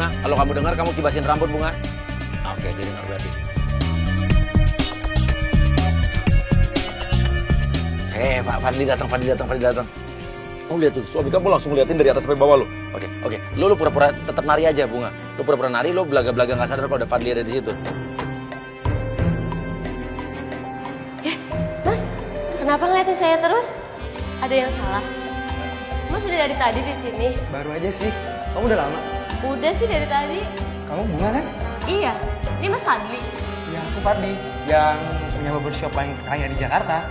Bunga, kalau kamu dengar kamu kibasin rambut Bunga. Oke, dia dengar berarti. Pak Fadli datang. Oh lihat tuh, suami kamu langsung liatin dari atas sampai bawah lo. Oke. Lu pura-pura tetap nari aja Bunga. Lu pura-pura nari, lu belaga-belaga nggak sadar kalau ada Fadli ada di situ. Mas, kenapa ngeliatin saya terus? Ada yang salah? Mas udah dari tadi di sini? Baru aja sih. Kamu udah lama? Udah sih dari tadi. Kamu Bunga kan? Iya, ini Mas Fadli. Ya aku Fadli, yang punya barbershop paling kaya di Jakarta.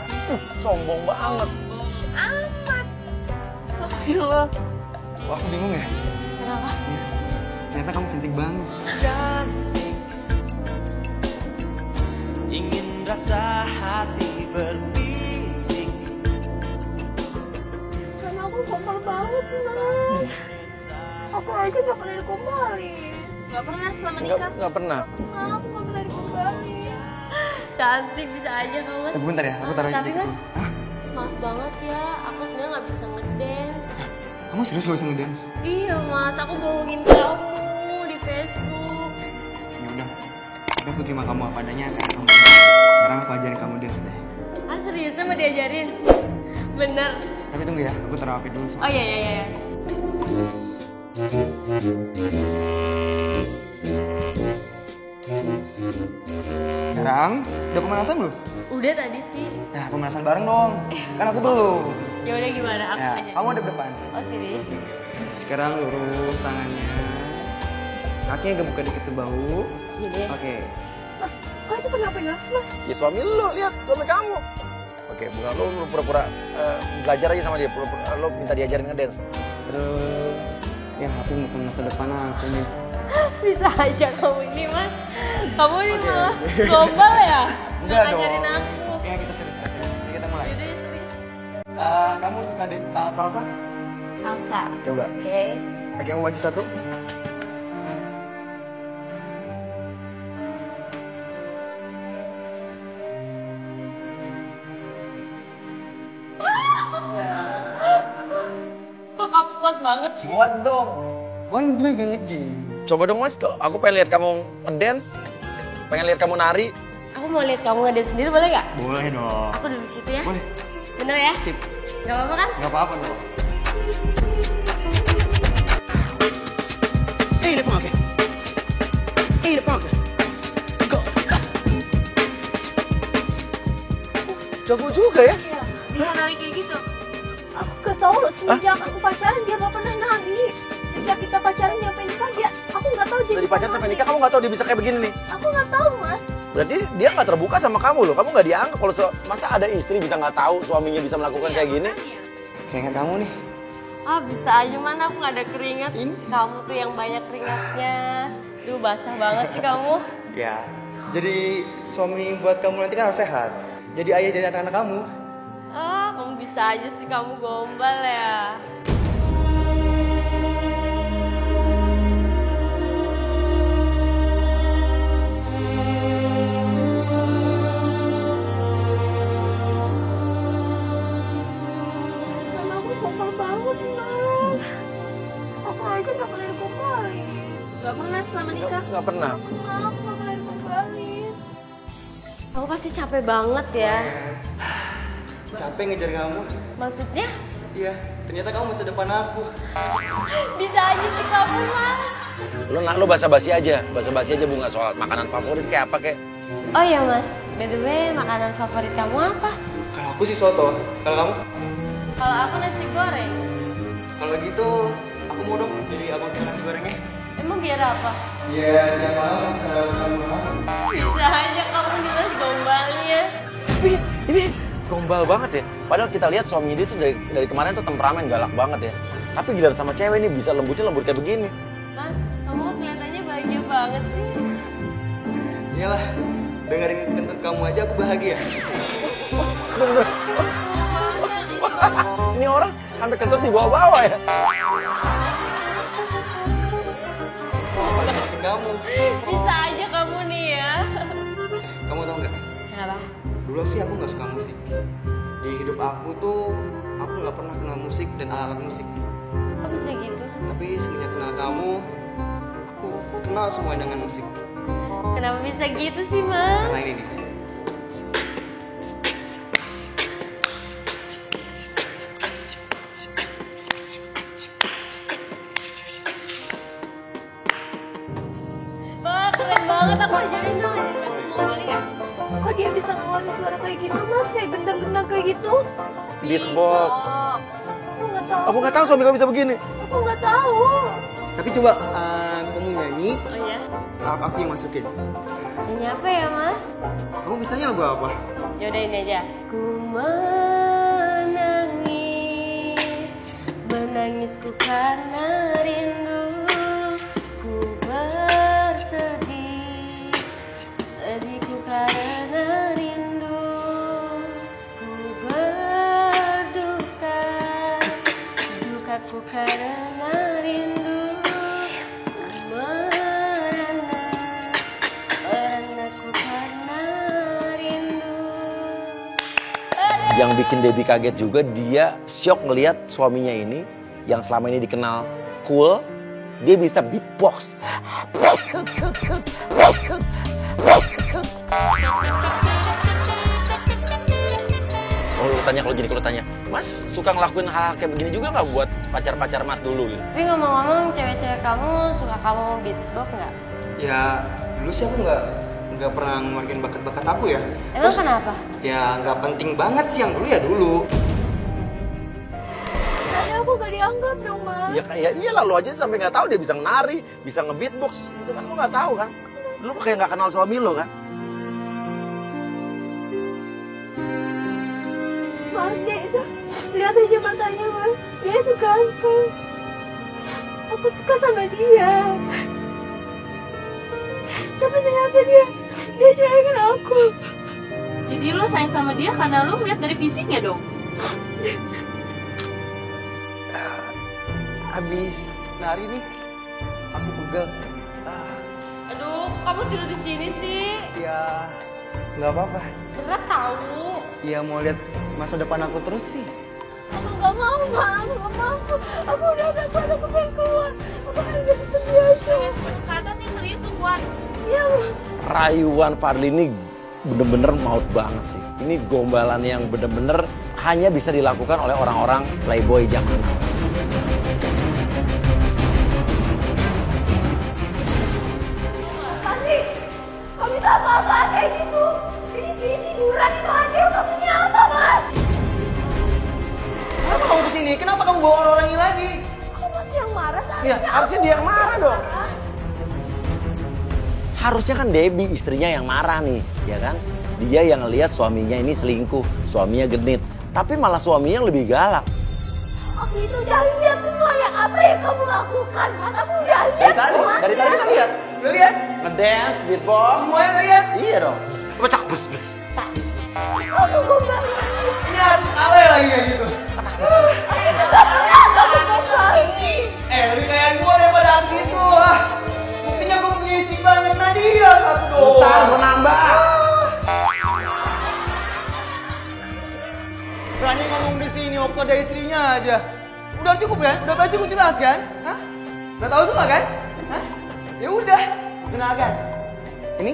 Sombong banget. Amat. Sorry lo. Wah, aku bingung ya. Kenapa? Ya, ternyata kamu cantik banget. Cantik, ingin rasa hati berbisik. Karena aku gombal banget sih Mas. Aku aja gak pernah digombalin. Gak pernah selama nikah? Nggak pernah. Aku gak pernah digombalin. Cantik bisa aja kamu Mas. Bentar ya, aku taruh Tapi dikit. Mas, maaf banget ya. Aku sebenarnya gak bisa ngedance. Kamu serius gak bisa ngedance? Iya Mas, aku bohongin kamu di Facebook. Ya udah, tapi aku terima kamu apa adanya kayak kamu. Sekarang aku ajarin kamu dance deh. Ah seriusnya mau diajarin? Bener. Tapi tunggu ya, aku taruh HP dulu. Oh iya. Sekarang, udah pemanasan belum? Udah tadi sih. Ya, pemanasan bareng dong. Kan aku belum. Ya udah gimana? Aku Ya, aja. kamu ada depan. Oh sini. Sekarang lurus tangannya. Kakinya gebuka dikit sebahu. Gini. Oke. Mas, kok itu pegang-pegang sih Mas? Ya suami lo, lihat suami kamu. Oke, Bunga lo pura-pura belajar aja sama dia. Pura-pura lo minta diajarin ngedance. Terus, ya aku mau ke masa depan aku nih. Bisa aja kamu ini Mas. Kamu ini Oke, malah oke. gombal ya? Enggak Ngajarin dong. aku. Ya kita serius. Jadi kita mulai. Yaudah serius. Kamu suka salsa? Salsa. Coba. Oke. Kaki kamu maju satu. Kok kamu kuat banget sih? Kuat dong. Kan gue gak nge-gym. Coba dong Mas, aku pengen lihat kamu ngedance. Pengen lihat kamu nari. Aku mau lihat kamu ngedance sendiri boleh gak? Boleh dong. Aku duduk situ ya. Boleh. Bener ya? Sip. Gak apa-apa kan? Gak apa-apa dong. depan oke. Depan oke. Go. Jago juga ya. Iya. Bisa nari kayak gitu. Aku gak tahu loh, semenjak aku pacaran dia gak pernah nari. Sejak kita pacaran sampai nikah dia, aku gak tahu dia Dari bisa pacaran sampai nari. nikah kamu nggak tahu dia bisa kayak begini nih. Aku gak tahu Mas. Berarti dia nggak terbuka sama kamu loh. Kamu nggak dianggap kalau masa ada istri bisa nggak tahu suaminya bisa melakukan kayak gini. Keringat kamu nih. Ah bisa aja mana aku gak ada keringat. Ini? Kamu tuh yang banyak keringatnya. Duh basah banget sih kamu. Ya. Jadi suami buat kamu nanti kan harus sehat. Jadi ayah dari anak-anak kamu. Ah kamu bisa aja sih kamu gombal ya. Karena aku gombal banget sih Mas. Aku aja gak pernah digombalin. Gak pernah selama nikah? Nggak pernah. Aku gak pernah digombalin. Aku pasti capek banget ya. Capek ngejar kamu. Maksudnya? Iya, ternyata kamu masa depan aku. Bisa aja sih kamu mas. Lo basa-basi aja Bunga soal makanan favorit kayak apa kayak. Oh iya mas, by the way makanan favorit kamu apa? Kalau aku sih soto. Kalau kamu? Kalau aku nasi goreng. Kalau gitu, aku mau dong jadi abang tukang nasi gorengnya. Emang biar apa? Iya, tiap malam selalu kamu. Bisa aja kamu nih mas gombalnya. Tapi ini gombal banget ya. Padahal kita lihat suami dia tuh dari kemarin tuh temperamen galak banget ya. Tapi giliran sama cewek ini bisa lembut kayak begini. Mas, kamu kok kelihatannya bahagia banget sih. Iyalah, dengerin kentut kamu aja aku bahagia. Ini orang sampai kentut dibawa-bawa ya. Dengerin kamu. Bisa aja kamu nih ya. Kamu tahu nggak? Kenapa? Dulu sih aku nggak suka musik. Di hidup aku tuh aku nggak pernah kenal musik dan alat musik. Kok bisa gitu? Tapi semenjak kenal kamu, aku kenal semua dengan musik. Kenapa bisa gitu sih, Mas? Karena ini nih. Wah, keren banget. Aku ajarin dong, ajarin Mas. Boleh nggak? Kok dia bisa ngeluarin suara kayak gitu, Mas? Kayak gendang-gendang kayak gitu? Beatbox. Aku nggak tahu. Aku nggak tahu suami kamu bisa begini. Aku nggak tahu. Tapi coba kamu nyanyi, Oh ya? aku yang masukin. Nyanyi apa ya, Mas? Kamu bisanya lagu apa? Yaudah ini aja. Ku menangis, menangisku karena rindu. Ku bersedih, sedihku karena rindu. Ku berduka, dukaku karena rindu. Merana, meranaku karena rindu. Yang bikin Debbie kaget juga, dia shock ngelihat suaminya ini yang selama ini dikenal cool, dia bisa beatbox. Kalau tanya, Mas suka ngelakuin hal kayak begini juga nggak buat pacar-pacar Mas dulu? Gitu? Tapi ngomong-ngomong, cewek-cewek kamu suka kamu beatbox nggak? Ya dulu sih aku nggak pernah ngeluarin bakat-bakat aku ya. Emang kenapa? Ya nggak penting banget sih yang dulu ya dulu. Tadi aku gak dianggap dong, Mas. Ya kayak iyalah, lo aja sampai nggak tahu dia bisa nari, bisa nge-beatbox, itu kan lo nggak tahu kan? Lo kayak nggak kenal suami lo kan? Mas, dia itu, lihat aja matanya, Mas. Dia itu ganteng. Aku suka sama dia. Tapi ternyata dia cuekin aku. Jadi lo sayang sama dia karena lo ngeliat dari fisiknya dong? Habis nari nih, aku pegel. Aduh, kamu tidur di sini sih? Ya nggak apa-apa. Berat tahu. Ya mau lihat masa depan aku terus sih. Aku gak mau, Mas. Aku gak mau. Aku udah gak kuat. Aku pengen keluar. Aku pengen jadi biasa. Kata sih serius tuh kuat. Iya, Mas. Rayuan Fadli ini bener-bener maut banget sih. Ini gombalan yang bener-bener hanya bisa dilakukan oleh orang-orang playboy zaman now. Fadli, kok bisa apa-apaan kayak gitu? Ini tiduran itu aja. Maksudnya apa, Mas? Kenapa kamu kesini? Kenapa kamu bawa orang-orang ini lagi? Kok Mas yang marah? Ya, harusnya dia yang marah dong. Harusnya kan Debbie istrinya yang marah nih, ya kan? Dia yang ngelihat suaminya ini selingkuh, suaminya genit. Tapi malah suaminya yang lebih galak. Aku itu udah lihat semuanya. Apa yang kamu lakukan, Mas? Aku udah lihat semuanya. Dari tadi kita lihat. Udah lihat? Ngedance, beatbox. Semuanya udah lihat? Iya dong. Pecak, bus, bus. Aku kembali. Ini harus alay lagi kayak gitu. Itu gak sengaja aku kembali. Lebih kayak gue daripada aksi itu. Buktinya gue punya istri banyak, Nadia satu doang. Ntar gue nambah. Berani ngomong di sini waktu ada istrinya aja. Udah cukup kan? Udah cukup jelas kan? Hah? Udah tahu semua kan? Hah? Ya udah, kenalkan. Ini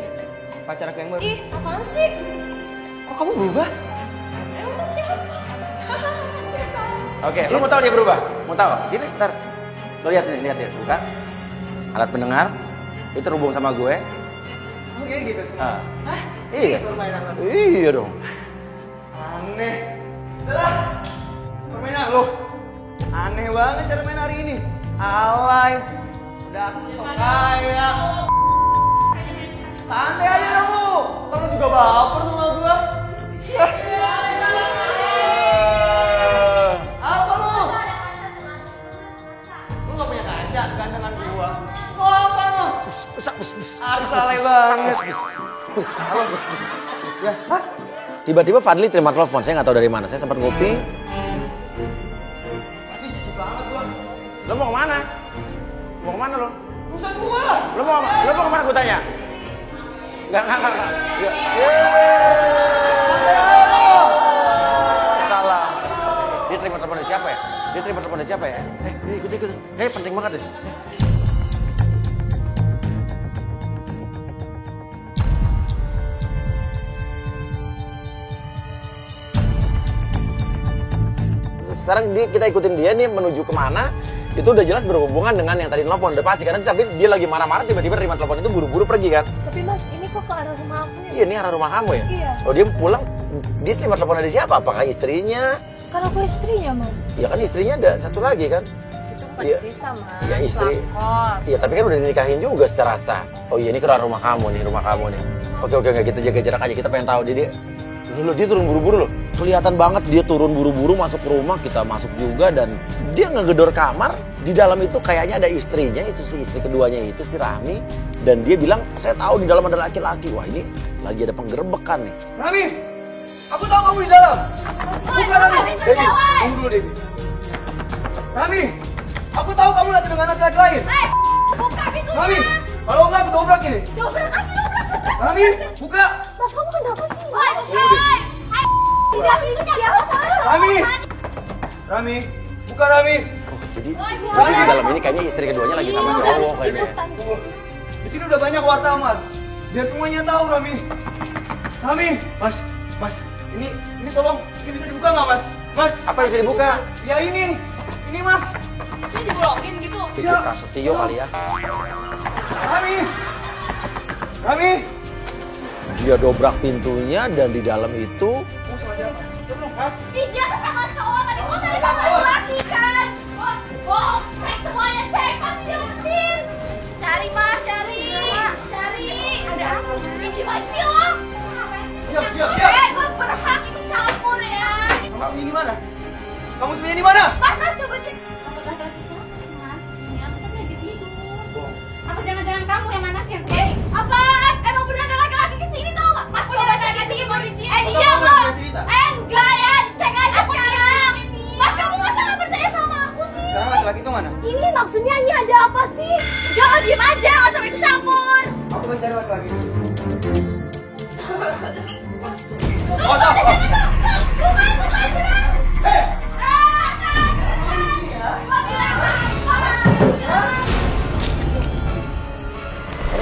pacar aku yang baru. Ih, apaan sih? Kok kamu berubah? Emang siapa? Oke, lo mau tahu dia berubah? Mau tahu? Sini, ntar. Lo lihat nih, lihat dia. Buka. Alat pendengar. Itu terhubung sama gue. Oh iya gitu semua. Hah? Iya. Gitu permainan lo. Iya dong. Aneh. Udah. Permainan lo. Aneh banget cara main hari ini. Alay. Udah sok kaya. Santai aja dong lo. Ntar lo juga baper sama gue. Apa lo? Lo gak punya kaca gantengan gua. Lo apa lo? Harus alay banget. Halo, ya. Hah? Tiba-tiba Fadli terima telepon, saya nggak tahu dari mana. Saya sempat ngopi. Masih jijik banget gua. Lo mau kemana? Mau kemana lo? Urusan gua lah. Lo mau kemana gue tanya? Enggak. Ya. Salah. Dia terima telepon dari siapa ya? Ikut. Penting banget deh. sekarang kita ikutin dia nih menuju kemana. Itu udah jelas berhubungan dengan yang tadi nelfon, udah pasti karena tapi dia lagi marah-marah tiba-tiba terima telepon itu buru-buru pergi kan. Tapi Mas, ini kok ke arah rumah aku ya? Iya, ini arah rumah kamu ya? Iya. Oh, dia pulang, dia terima telepon dari siapa? Apakah istrinya? Karena aku istrinya, Mas. Ya kan istrinya ada satu lagi kan? Itu bukan Iya. sisa, Mas. Iya, istri. Lakos. Iya, tapi kan udah dinikahin juga secara sah. Oh iya, ini ke arah rumah kamu nih, rumah kamu nih. Oke, nggak kita jaga jarak aja, kita pengen tahu dia turun buru-buru loh. Kelihatan banget dia turun buru-buru masuk ke rumah, kita masuk juga dan dia ngegedor kamar. Di dalam itu kayaknya ada istrinya, itu si istri keduanya itu si Rahmi. Dan dia bilang, saya tahu di dalam ada laki-laki. Wah ini lagi ada penggerbekan nih. Rami, aku tahu kamu di dalam. Buka Rami. Devi, tunggu dulu Devi. Rami, aku tahu kamu lagi dengan laki-laki lain. Buka pintunya! Rami, kalau enggak aku dobrak ini. Dobrak aja, dobrak! Rami, buka. Mas, kamu kenapa sih? Woi, buka! Tidak, pintunya siapa salah? Rami, Rami, buka Rami. Oh jadi di dalam ini kayaknya istri keduanya lagi sama cowok kayaknya. Tunggu. Di sini udah banyak wartawan. Biar semuanya tahu Rami. Rami, Mas, ini tolong, ini bisa dibuka nggak Mas? Mas, Apa yang bisa dibuka? ya ini Mas. Ini dibolongin gitu. Vicky Prasetyo kali ya. Rami. Dia dobrak pintunya dan di dalam itu Ih, dia tuh sama cowok tadi. Oh, tadi sama laki kan? Oh, cek semuanya, cek. Pasti dia umpetin. Cari, Mas, cari. Ada apa? Ini gimana sih lo? Diam. Gue berhak ikut campur ya. Kamu ini mana? Kamu sebenarnya di mana? Mas, coba cek. Laki-laki siapa sih, Mas? Sini, aku kan lagi tidur. Apa jangan-jangan kamu yang mana sih yang segini? Apaan? Emang bener ada laki-laki kesini tau gak? Mas, coba cek di sini. Dia Kamu Mas. yang cerita. Enggak ya, dicek aja sekarang. Mas, kamu masa gak percaya sama aku sih? Sekarang laki-laki itu mana? Ini maksudnya ini ada apa sih? Udah, lo diem aja, gak sampai ikut campur. Aku akan cari laki-laki itu.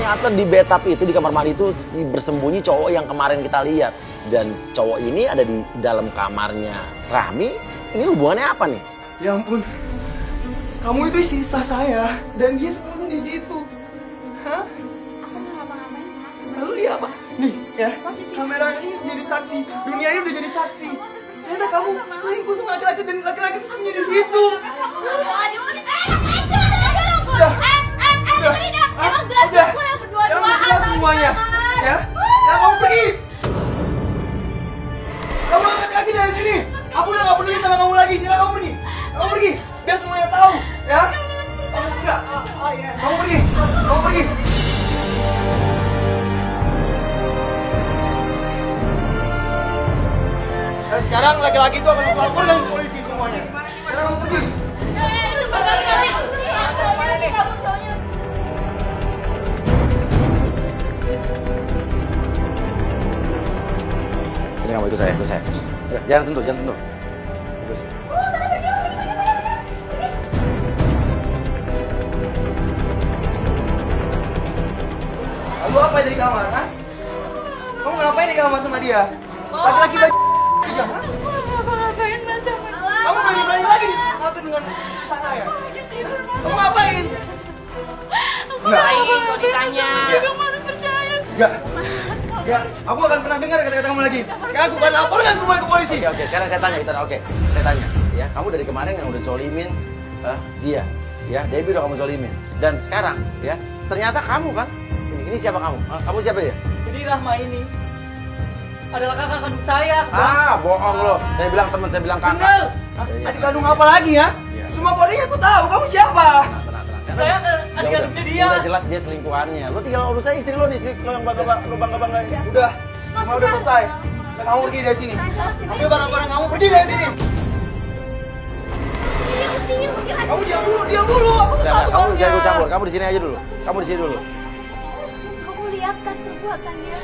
ternyata di bathtub itu di kamar mandi itu bersembunyi cowok yang kemarin kita lihat dan cowok ini ada di dalam kamarnya Rahmi. Ini hubungannya apa nih? Ya ampun. Kamu itu istri sah saya dan dia sebenarnya di situ. Hah? Aku nggak ngapa-ngapain, Mas. Lalu dia apa? Nih ya, kamera ini jadi saksi. Dunia ini udah jadi saksi. Ternyata kamu selingkuh sama laki-laki dan laki-laki itu sembunyi di situ. Emang jelas gue yang Sekarang udah berdua-duaan jelas sama semuanya. Firman. Ya, sekarang kamu pergi. Kamu angkat kaki dari sini. Aku udah gak peduli sama kamu lagi. Silakan kamu pergi. Kamu pergi. Biar semuanya tahu. Ya. Kamu enggak. Kamu pergi. Kamu pergi. Dan sekarang laki-laki itu akan melapor dengan polisi semuanya. Sekarang kamu pergi. Itu berkali-kali. Cowoknya kabur, cowoknya. Ini kamu ikut saya. Ya, jangan sentuh. Ikut. Kamu apa di kamar, ha? Kamu ngapain di kamar sama dia? Laki-laki baju tiga, ha? Ngapa-ngapain, Mas, sama dia? Kamu berani-berani lagi ngapain dengan sah saya? Kamu ngapain? Baik, kalau ditanya. Iya. Kamu harus percaya. Enggak, aku akan pernah dengar kata-kata kamu lagi. Sekarang aku akan laporkan semua ke polisi. Oke, sekarang saya tanya, saya tanya, ya, kamu dari kemarin yang udah zolimin dia, ya, Debbie udah kamu zolimin, dan sekarang, ya, ternyata kamu kan, ini siapa kamu? Kamu siapa dia? Jadi Rahma ini adalah kakak kandung saya. Bohong lo, saya bilang teman, saya bilang kakak. Bener. Hah? Iya. Adik kandung apa lagi ya? Iya. Semua kodenya aku tahu. Kamu siapa? Tenang. Saya adik kandungnya dia. Udah jelas dia selingkuhannya. Lo tinggal urus aja istri lo nih, istri lo yang bangga. Udah, semua udah selesai. Dan kamu pergi dari sini. Ambil barang-barang kamu, pergi dari sini. Usir. Kamu diam dulu. Aku sesuatu Kamu bosnya. jangan ikut campur, kamu di sini aja dulu. Kamu di sini dulu. Kamu lihat kan perbuatannya.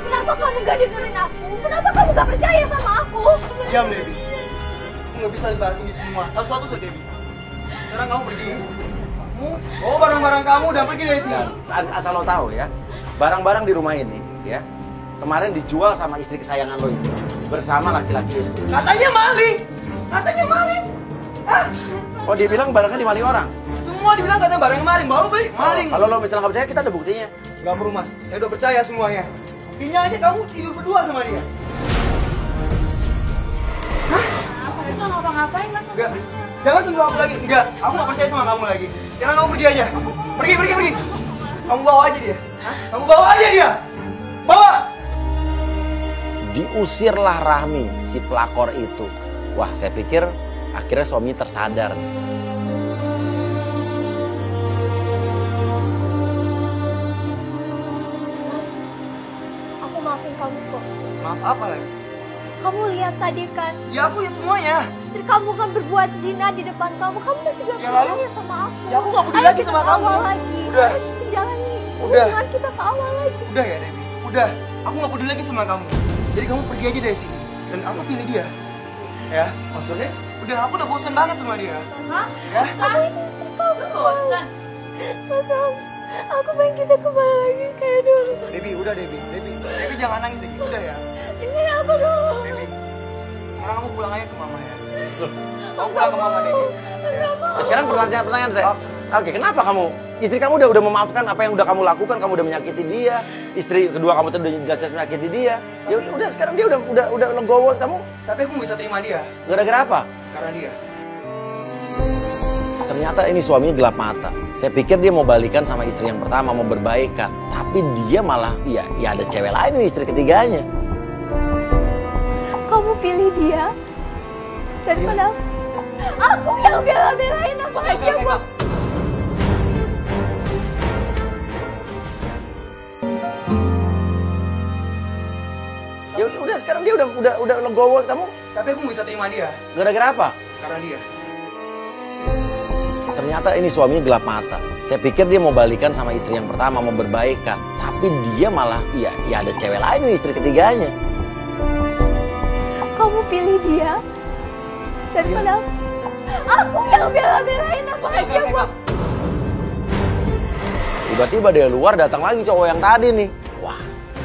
Kenapa kamu gak dengerin aku? Kenapa kamu gak percaya sama aku? Diam, Debbie. Aku nggak bisa bahas ini semua. Satu-satu saja, Debbie. Sekarang kamu pergi. Kamu bawa barang-barang kamu dan pergi dari sini. Dan asal lo tahu ya, barang-barang di rumah ini, ya, kemarin dijual sama istri kesayangan lo itu bersama laki-laki itu. Katanya maling. Katanya maling. Hah? Oh dia bilang barangnya dimaling orang. Semua dibilang katanya barang maling, baru beli maling. Kalau lo misalnya nggak percaya kita ada buktinya. Gak perlu mas, saya udah percaya semuanya. Buktinya aja kamu tidur berdua sama dia. Saya nggak ngapa-ngapain mas. Enggak, jangan sentuh aku lagi. Enggak, aku gak percaya sama kamu lagi. Sekarang kamu pergi aja. Pergi. Kamu bawa aja dia. Hah? Kamu bawa aja dia. Bawa. Diusirlah Rahmi, si pelakor itu. Wah, saya pikir akhirnya suami tersadar. Aku maafin kamu kok. Maaf apa lagi? Kamu lihat tadi kan, Ya aku lihat semuanya. istri kamu kan berbuat zina di depan kamu. Kamu masih gak Ya lalu? percaya sama aku. Ya aku gak peduli Ayo lagi kita sama ke kamu. awal lagi. Udah. Ayo kita jalani Udah. hubungan kita ke awal lagi. Udah ya Dewi, udah. Aku gak peduli lagi sama kamu. Jadi kamu pergi aja dari sini. Dan aku pilih dia. Ya, maksudnya? Udah, aku udah bosan banget sama dia. Hah? Ya? Aku itu istri kamu. Bosan. Mas Am, aku pengen kita kembali lagi kayak dulu. Dewi, udah Dewi. Dewi jangan nangis lagi, udah ya. Dengerin aku dulu. Dewi, sekarang kamu pulang aja ke mama ya. Kamu pulang ke mama Dewi. Nah, sekarang pertanyaan saya. Oke, kenapa kamu? Istri kamu udah memaafkan apa yang udah kamu lakukan, kamu udah menyakiti dia. Istri kedua kamu tuh udah jelas-jelas menyakiti dia. Ya udah sekarang dia udah legowo kamu. Tapi aku bisa terima dia. Gara-gara apa? Karena dia. Ternyata ini suaminya gelap mata. Saya pikir dia mau balikan sama istri yang pertama, mau berbaikan. Tapi dia malah, ya ada cewek lain nih istri ketiganya. Kamu pilih dia daripada aku yang bela-belain apa aja buat. Ya udah sekarang dia udah legowo kamu. Tapi aku bisa terima dia. Gara-gara apa? Karena dia. Ternyata ini suaminya gelap mata. Saya pikir dia mau balikan sama istri yang pertama, mau berbaikan. Tapi dia malah, ya ada cewek lain nih istri ketiganya. Kamu pilih dia daripada aku yang bela-belain apa aja buat. Tiba-tiba dari luar datang lagi cowok yang tadi nih. Wah,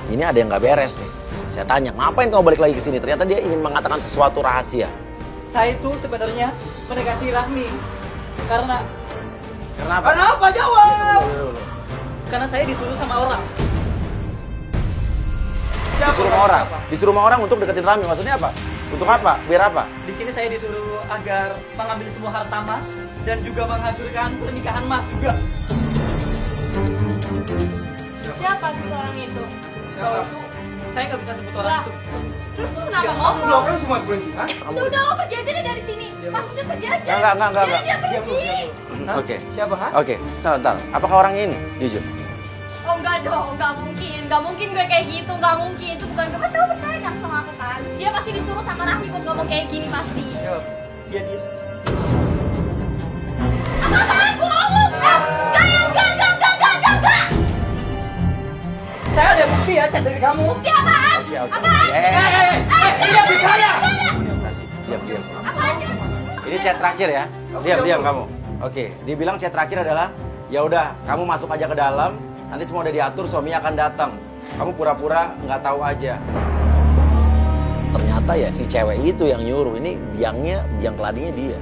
ini ada yang nggak beres nih. Saya tanya, ngapain kamu balik lagi ke sini? Ternyata dia ingin mengatakan sesuatu rahasia. Saya itu sebenarnya mendekati Rahmi karena Kenapa? Karena apa? Jawab. karena saya disuruh sama orang. Disuruh sama orang. Disuruh sama orang untuk deketin Rahmi. Maksudnya apa? Untuk apa? Biar apa? Di sini saya disuruh agar mengambil semua harta Mas dan juga menghancurkan pernikahan Mas juga. Siapa seseorang itu? Kalau itu saya nggak bisa sebut orang itu. Terus lu kenapa Kamu ngomong? blokir semua polisi, hah? Udah lo pergi aja deh dari sini. Mas udah pergi aja. Enggak. Biarin dia pergi. Hah? Oke. Siapa, hah? Oke, sebentar. Apakah orangnya ini? Jujur. Oh enggak dong, enggak mungkin gue kayak gitu, enggak mungkin. Itu bukan gue. Pasti lo percaya kan sama aku kan? Dia pasti disuruh sama Rahmi buat ngomong kayak gini pasti. Jawab. Dia Apaan? Bohong! Enggak! saya ada bukti ya chat dari kamu. Bukti apaan? Oke. Apaan? Tidak bisa ya. Diam. Apaan sih? Ini chat terakhir ya. Diam kamu. Oke, dia bilang chat terakhir adalah, ya udah, kamu masuk aja ke dalam. Nanti semua udah diatur, suaminya akan datang. Kamu pura-pura nggak tahu aja. Ternyata ya si cewek itu yang nyuruh. Ini biang keladinya dia.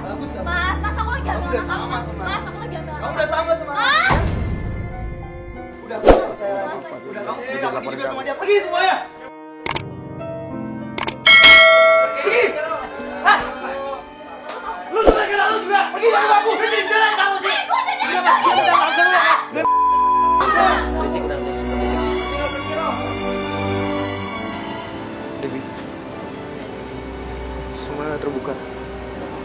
Bagus kamu. Mas aku lagi ambil Kamu udah anak sama aku. sama Mas, aku lagi ambil anak Kamu aku. udah sama sama Mas! aku. Udah, kamu percaya lagi. Mas, lagi. Udah, kamu Dia bisa lapor pergi juga kamu. sama dia. Pergi semuanya. Pergi. Lu juga gara lu juga. Pergi dari aku. Lu jadi jelek kamu sih. Udah Mas, udah Mas. Berisik. Dewi, semuanya udah terbuka.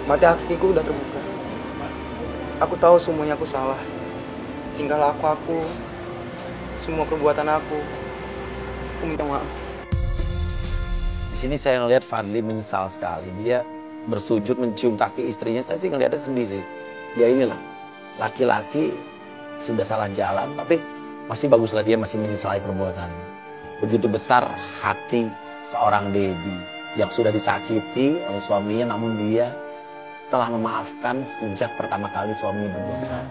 Mata hatiku udah terbuka. Aku tahu semuanya aku salah. Tinggal aku, semua perbuatan aku minta maaf. Di sini saya ngelihat Fadli menyesal sekali. Dia bersujud mencium kaki istrinya. Saya sih ngelihatnya sedih sih. Ya inilah, laki-laki sudah salah jalan, tapi masih baguslah dia masih menyesali perbuatannya. Begitu besar hati seorang Debbie yang sudah disakiti oleh suaminya, namun dia telah memaafkan sejak pertama kali suaminya berbuat salah.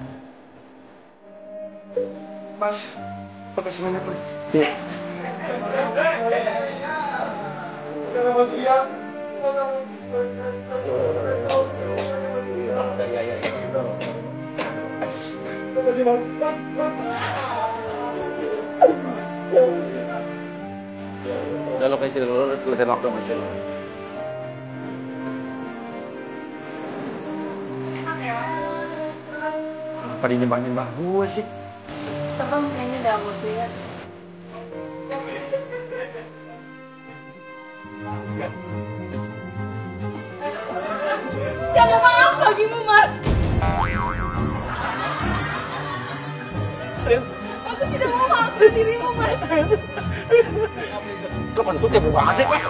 Mas, makasih banyak, Mas. Ya. Udah, Mas, iya. Udah lo kasih dulu, udah selesai waktu masih lo. Apa dinyembah-nyembah gue sih? Serem kayaknya udah aku lihat. Gak mau maaf bagimu, Mas. Aku tidak mau maaf dirimu, Mas. Lo kentut ya banget sih, Pak.